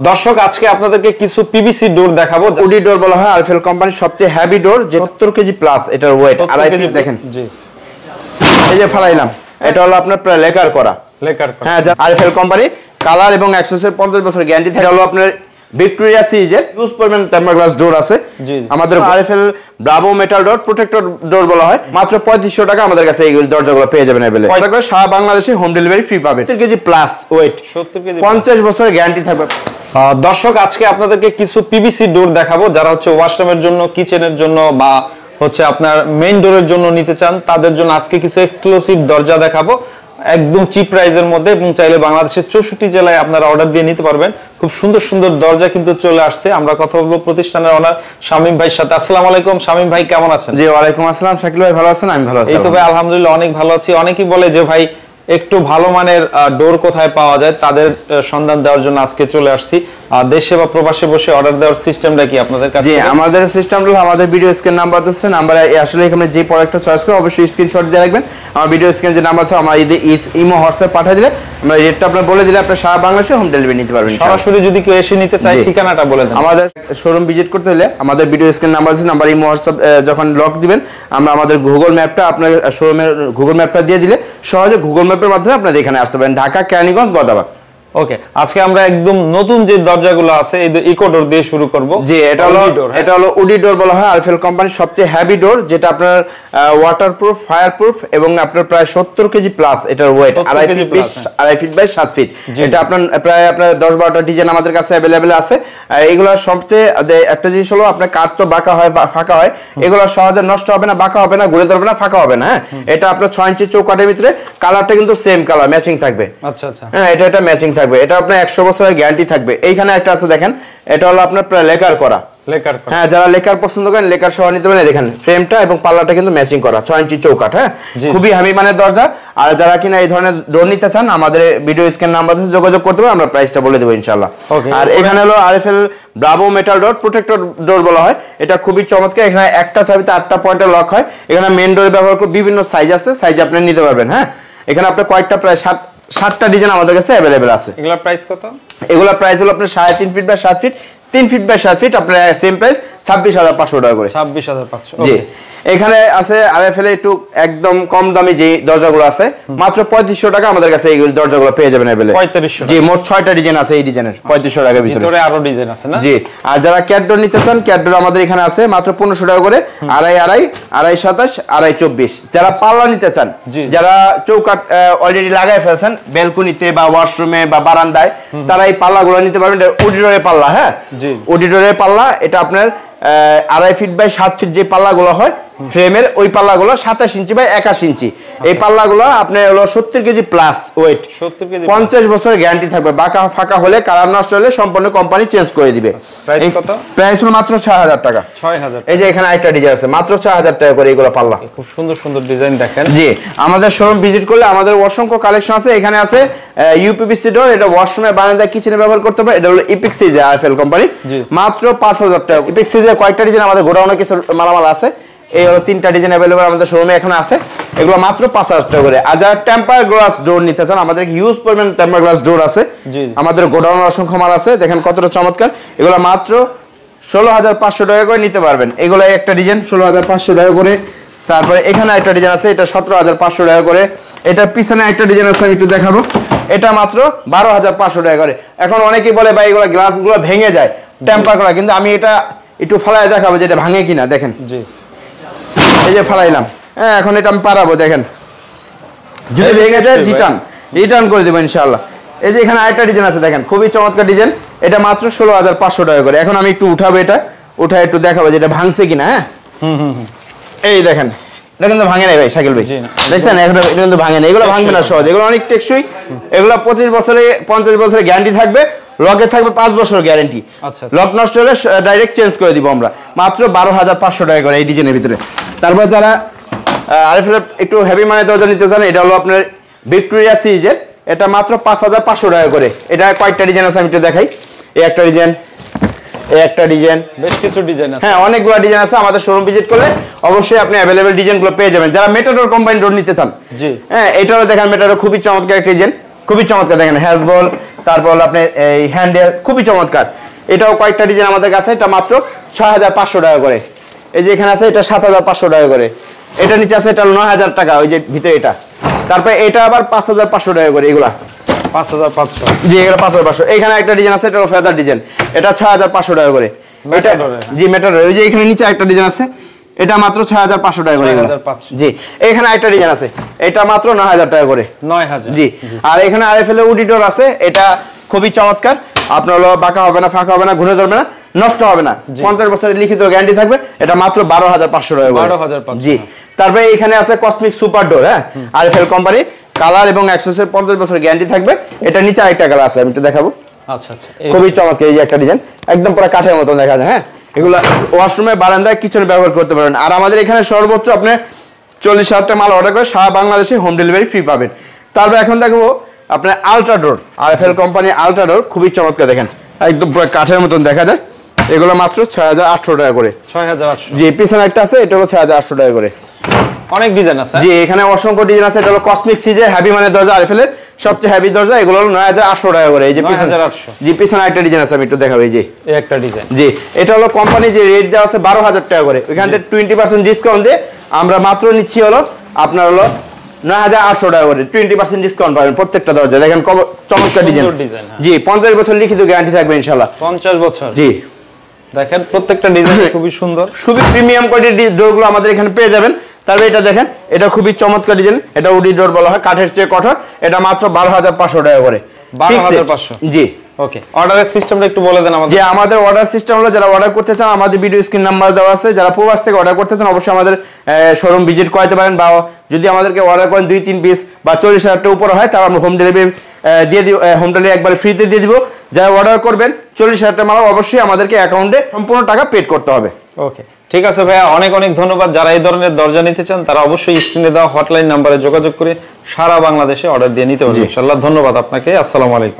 দর্শক আজকে আপনাদেরকে কিছু পিভিসি ডোর দেখাবো। উডি ডোর বলা হয় আরএফএল কোম্পানির সবচেয়ে হেভি ডোর, যে 70 কেজি প্লাস এটার ওয়েট। আড়াই ফিট দেখেন, জি এই যে ফালাইলাম, এটা হলো আপনার প্রায় লেকার করা। হ্যাঁ, আরএফএল কোম্পানি কালার এবং অ্যাক্সেসের 50 বছর গ্যারান্টি থাকে। হলো আপনার ভিক্টোরিয়া সিরিজের ইউজ পরিমাণ টেম্পার গ্লাস ডোর আছে আমাদের। RFL Bravo metal door protector door বলা হয়। মাত্র 3500 টাকা আমাদের কাছে এই দরজাগুলো পেয়ে যাবেন अवेलेबल। এটা করে সারা বাংলাদেশে হোম ডেলিভারি ফ্রি পাবেন। 70 কেজি প্লাস ওয়েট, 70 কেজি 50 বছরের গ্যারান্টি থাকবে। দর্শক আজকে আপনাদেরকে কিছু পিভিসি ডোর দেখাবো, যারা হচ্ছে ওয়াশরুমের জন্য, কিচেনের জন্য বা হচ্ছে আপনার মেইন ডোরের জন্য নিতে চান, তাদের জন্য আজকে কিছু এক্সক্লুসিভ দরজা দেখাবো একদম চিপ প্রাইসের মধ্যে, এবং চাইলে বাংলাদেশের 64 জেলায় আপনারা অর্ডার দিয়ে নিতে পারবেন। খুব সুন্দর সুন্দর দরজা কিন্তু চলে আসছে। আমরা কথা বলবো প্রতিষ্ঠানের ওনার শামীম ভাইয়ের সাথে। আসসালামু আলাইকুম শামীম ভাই, কেমন আছেন? জি ওয়ালাইকুম আসসালাম শাকিল ভাই, ভালো আছেন? আমি ভালো আছি। এই তো ভাই আলহামদুলিল্লাহ অনেক ভালো আছি। অনেকেই বলে যে ভাই একটু ভালো মানের ডোর কোথায় পাওয়া যায়, তাদের সন্ধান দেওয়ার জন্য আজকে চলে আসছি। দেশে বা প্রবাসে বসে অর্ডার দেওয়ার সিস্টেমটা কি আপনাদের কাছে? জি, আমাদের সিস্টেম হলো আমাদের ভিডিও স্ক্রিন নাম্বার দিচ্ছেন, নাম্বারে আসলে এখানে যে প্রোডাক্টটা চয়েস করে অবশ্যই স্ক্রিনশট দিয়ে রাখবেন। আমার ভিডিও স্ক্রিনে যে নাম্বার আছে আমার ইমো হোয়াটসঅ্যাপ পাঠিয়ে দিলে আমরা রেটটা আপনার বলে দিলে আপনি সারা বাংলাদেশে হোম ডেলিভারি নিতে পারবেন। সরাসরি যদি কেউ এসে নিতে চায় ঠিকানাটা বলে দেন। আমাদের শোরুম ভিজিট করতে হলে আমাদের ভিডিও স্ক্রিন নাম্বার আছে, নাম্বার ইমো হোয়াটসঅ্যাপ যখন লক দিবেন আমরা আমাদের গুগল ম্যাপটা আপনার শোরুমের গুগল ম্যাপটা দিয়ে দিলে সহজে গুগল ম্যাপের মাধ্যমে আপনারা এখানে আসতে পারেন, ঢাকা, কেরানীগঞ্জ, গদাবাগ। ওকে, আজকে আমরা একদম নতুন যে দরজাগুলো আছে এই ইকো ডোর দিয়ে শুরু করব। জি, এটা হলো উডি ডোর বলা হয় আরএফএল কোম্পানির সবচেয়ে হেভি ডোর, যেটা আপনার ওয়াটারপ্রুফ, ফায়ারপ্রুফ এবং আপনার প্রায় 70 কেজি প্লাস এটার ওয়েট। আড়াই ফিট বাই 7 ফিট। এটা আপনার প্রায় আপনার 10-12টা ডিজাইন আমাদের কাছে अवेलेबल আছে। এগুলো সবচেয়ে একটা জিনিস হলো আপনার কাঠ তো বাঁকা হয় বা ফাঁকা হয়, এগুলো সহজে নষ্ট হবে না, বাঁকা হবে না, ঘুরে ধরবে না, ফাঁকা হবে না। হ্যাঁ, এটা আপনার 6 ইঞ্চি চৌকাঠের ভিতরে, কালারটা কিন্তু সেম কালার ম্যাচিং থাকবে। আচ্ছা আচ্ছা, হ্যাঁ, এটা ম্যাচিং থাকবে। এটা আপনার 100 বছরের গ্যারান্টি থাকবে। এইখানে একটা আছে দেখেন, এটা হলো আপনার প্রায় লেকার করা। হ্যাঁ, যারা লেকার পছন্দ করেন লেকার সহ নিতে পারেন। দেখেন ফ্রেমটা এবং পাল্লাটা কিন্তু ম্যাচিং করা, 6 ইঞ্চি চৌকাঠ। হ্যাঁ, খুবই হেভি মানের দরজা। আর যারা কিনা এই ধরনের ডোর নিতে চান আমাদের ভিডিও স্ক্রিন নাম্বারে যোগাযোগ করতে পারেন, আমরা প্রাইসটা বলে দেবো ইনশাআল্লাহ। আর এখানে হলো RFL Bravo metal door protector door বলা হয়। এটা খুবই চমৎকার। এখানে একটা চাবিতে 8টা পয়েন্টে লক হয়। এখানে মেইন ডোরে ব্যবহার করে বিভিন্ন সাইজ আছে, সাইজ আপনি নিতে পারবেন। হ্যাঁ, এখানে আপনার কয়েকটা প্রায় 7টা ডিজাইন আমাদের কাছে अवेलेबल আছে। এগুলা প্রাইস কত? এগুলা প্রাইস হলো আপনার 3.5 feet by 7 feet, 3 feet by 7 feet, আপনার সেম প্রাইস 26,500 টাকা করে। 26,500। জি, এখানে আছে আরএফএল একটু একদম কম দামি যে দরজাগুলো আছে মাত্র 3500 টাকা আমাদের কাছে এই দরজাগুলো পেয়ে যাবেন अवेलेबल। 3500? জি, মোট 6টা ডিজাইন আছে এই ডিজাইনের 3500 টাকার ভিতরে আরো ডিজাইন আছে না? জি, আর যারা ক্যাটডোর নিতে চান ক্যাটডোর আমাদের এখানে আছে মাত্র 1500 টাকা করে, 2.5, 2.27, 2.24। যারা পাল্লা নিতে চান, যারা চৌকাঠ অলরেডি লাগাই ফেলছেন ব্যালকনিতে বা ওয়াশরুমে বা বারান্দায়, তারা এই পাল্লাগুলো নিতে পারবেন। এটা উডিডোরের পাল্লা। হ্যাঁ, উডিডোরের পাল্লা। এটা আপনার 2.5 ফিট বাই 7 ফিট যে পাল্লাগুলো হয় ফ্রেমের, ওই পাল্লাগুলো 27 ইঞ্চি বাই 21 ইঞ্চি। এই পাল্লাগুলো আপনার হলো 70 কেজি প্লাস ওয়েট, 50 বছরের গ্যারান্টি থাকবে। বাঁকা ফাঁকা হলে, কালার নষ্ট হলে সম্পূর্ণ কোম্পানি চেঞ্জ করে দিবে। প্রাইস কত? প্রাইস হলো মাত্র 6000 টাকা। 6000। এই যে এখানে আরেকটা ডিজাইন আছে মাত্র 6000 টাকা করে এইগুলো পাল্লা। খুব সুন্দর সুন্দর ডিজাইন দেখেন। জি, আমাদের শোরুম ভিজিট করলে আমাদের অসংখ্য কালেকশন আছে। এখানে আছে ইউপিভিসি ডোর, এটা ওয়াশরুমে, বারান্দায়, কিচেনে ব্যবহার করতে পারে। এটা হলো ইপিক সিরিজের আরএফএল কোম্পানি, মাত্র 5000 টাকা। ইপিক সিরিজের কয়েকটা ডিজাইন আমাদের গোডাউনে কিছু মালামাল আছে। এই হলো 3টা ডিজাইন अवेलेबल আমাদের শোরুমে এখন আছে। এগুলো মাত্র 5000 টাকা করে। আর যারা টেম্পার গ্লাস ডোর নিতে চান আমাদের হিউজ পরিমাণ টেম্পার গ্লাস ডোর আছে। আমাদের গোডাউনে অসংখ্য মাল আছে। দেখেন কতটা চমৎকার। এগুলো মাত্র 16500 টাকা করে নিতে পারবেন। এগুলো একটা ডিজাইন 16500 টাকা করে। তারপরে এখানে একটা ডিজাইন আছে, এটা 17500 টাকা করে। এটার পিছনে একটা ডিজাইন আছে, আমি একটু দেখাবো। এটা মাত্র 12500 টাকা করে। এখন অনেকেই বলে ভাই এগুলো গ্লাসগুলো ভেঙে যায় টেম্পার করা, কিন্তু আমি এটা একটু ফালায় দেখাবো যে এটা ভাঙে কিনা। দেখেন, জি, এই যে ফালাইলাম। হ্যাঁ, এখন এটা আমি পারাবো। দেখেন, যদি ভেঙে যায় রিটার্ন করে দেবো ইনশাআল্লাহ। এই যে এখানে আরেকটা ডিজাইন আছে, দেখেন খুবই চমৎকার ডিজাইন। এটা মাত্র 16500 টাকা করে। এখন আমি একটু উঠাবো, এটা উঠায় একটু দেখাবো যে এটা ভাঙছে কিনা। হ্যাঁ, এই দেখেন, এটা কিন্তু ভাঙে নাই ভাই শাকিল ভাই, দেখছেন? এটা কিন্তু ভাঙে না, এগুলো ভাঙবে না সহজ। এগুলো অনেক টেকসই। এগুলো 25 বছরে 50 বছরের গ্যারান্টি থাকবে। লকে থাকবে 5 বছর গ্যারান্টি। লক নষ্ট হলে ডাইরেক্ট চেঞ্জ করে দিব আমরা। মাত্র 12500 টাকা করে এই ডিজাইনের ভিতরে। তারপর যারা আরএফএল একটু হেভি মানের দরজা নিতে চান, এটা হলো আপনার ভিক্টোরিয়া সিরিজের। এটা মাত্র 5500 টাকা করে। এটা কয়েকটা ডিজাইন আছে, আমি একটু দেখাই। এই একটা ডিজাইন, এই একটা ডিজাইন, বেশ কিছু ডিজাইন আছে। হ্যাঁ, অনেকগুলো ডিজাইন আছে। আমাদের শোরুম ভিজিট করলে অবশ্যই আপনি अवेलेबल ডিজাইনগুলো পেয়ে যাবেন। যারা মেটাডোর কোম্পানি ডোর নিতে চান, জি, হ্যাঁ, এটাও দেখেন মেটাডোর খুবই চমৎকার একটা ডিজাইন, খুবই চমৎকার। দেখেন হ্যাজবল, তারপর হলো আপনি এই হ্যান্ডেল খুবই চমৎকার। এটাও কয়েকটা ডিজাইন আমাদের কাছে, এটা মাত্র 6500 টাকা করে। এই যে এখানে আছে এটা 7500 টাকা করে। এটা নিচে আছে এটা 9000 টাকা, ওই যে ভিতরে এটা। তারপরে এটা আবার 5500 টাকা করে। এগুলা 5500। জি, এটা 5500। এখানে একটা ডিজাইন আছে, এটা ফেদার ডিজাইন, এটা 6500 টাকা করে। এটা জি মেটাডোর। ওই যে এখানে নিচে একটা ডিজাইন আছে, এটা মাত্র 6500 টাকা করে। জি, এখানে একটা ডিজাইন আছে, এটা মাত্র 9000 টাকা করে। 9000। জি, আর এখানে আরএফএল এর উডিডোর আছে, এটা খুবই চমৎকার। আপনার হলো বাঁকা হবে না, ফাঁকা হবে না, ঘুরে ধরবে না, নষ্ট হবে না, 50 বছরের লিখিত গ্যারান্টি থাকবে। এটা মাত্র 12500 টাকা করে। 12500। জি, তারপরে এখানে আছে কসমিক সুপার ডোর, হ্যাঁ, আরএফএল কোম্পানি, কালার এবং অ্যাক্সেসের 50 বছরের গ্যারান্টি থাকবে। এটা নিচে আরেকটা কালার আছে, আমি একটু দেখাবো। আচ্ছা আচ্ছা, খুবই চমৎকার। এই যে একটা ডিজাইন একদম পুরো কাঠের মতন দেখা যায়, হ্যাঁ। এগুলা ওয়াশরুমে, বারান্দায়, কিচেনে ব্যবহার করতে পারবেন। আর আমাদের এখানে সর্বোচ্চ আপনি 40,000 টাকা মাল অর্ডার করে সারা বাংলাদেশে হোম ডেলিভারি ফ্রি পাবেন। তারপর এখন দেখবো আপনার আলট্রা ডোর, আরএফএল কোম্পানি আলট্রা ডোর, খুবই চমৎকার। দেখেন একদম পুরো কাঠের মতন দেখা যায়। এগুলো মাত্র 6800 টাকা করে। 6800। জি, পিছনে একটা আছে, এটা হলো 6800 টাকা করে। অনেক ডিজাইন আছে। জি, এখানে অসংখ্য ডিজাইন আছে। এটা হলো কসমিক সিজে হেভি মানে দরজা, আরএফএল এর সবচেয়ে হেভি দরজা। এগুলো হলো 9800 টাকা করে। এই যে 9800। জি, পিছনে একটা ডিজাইন আছে, আমি একটু দেখাবো। এই যে এই একটা ডিজাইন। জি, এটা হলো কোম্পানি যে রেট দেওয়া আছে 12000 টাকা করে, ওইখান থেকে 20% ডিসকাউন্ট দিয়ে আমরা মাত্র নিচ্ছি হলো আপনার হলো 9800 টাকা করে। 20% ডিসকাউন্ট পাবেন প্রত্যেকটা দরজা। দেখেন চমৎকার ডিজাইন। জি, 50 বছর লিখিত গ্যারান্টি থাকবে ইনশাআল্লাহ। 50 বছর। জি, দেখেন প্রত্যেকটা ডিজাইন খুবই সুন্দর, খুবই প্রিমিয়াম কোয়ালিটির ডোরগুলো আমাদের এখানে পেয়ে যাবেন। তারপরে এটা দেখেন, এটা খুবই চমৎকার ডিজাইন, এটা উডি ডোর বলা হয়, কাঠের চেয়ে কঠোর। এটা মাত্র 12500 টাকা করে। 12500। জি, ওকে। অর্ডারের সিস্টেমটা একটু বলে দেন আমাদের। যে আমাদের অর্ডার সিস্টেম হলো, যারা অর্ডার করতে চান আমাদের ভিডিও স্ক্রিন নাম্বার দেওয়া আছে। যারা প্রবাস থেকে অর্ডার করতে চান অবশ্যই আমাদের শোরুম ভিজিট করতে পারেন, বা যদি আমাদেরকে অর্ডার করেন 2-3 পিস বা 40,000 টাকা উপরে হয়, তাহলে আমরা হোম ডেলিভারি দিয়ে দিব, হোম ডেলিভারি একবারে ফ্রিতে দিয়ে দিব। যারা অর্ডার করবেন 40,000 টাকা মাল অবশ্যই আমাদেরকে অ্যাকাউন্টে সম্পূর্ণ টাকা পেড করতে হবে। ওকে, ঠিক আছে ভাইয়া, অনেক অনেক ধন্যবাদ। যারা এই ধরনের দরজা নিতে চান তারা অবশ্যই স্ক্রিনে দেওয়া হটলাইন নাম্বারে যোগাযোগ করে সারা বাংলাদেশে অর্ডার দিয়ে নিতে পারবেন ইনশাআল্লাহ। ধন্যবাদ আপনাকে। আসসালামু আলাইকুম।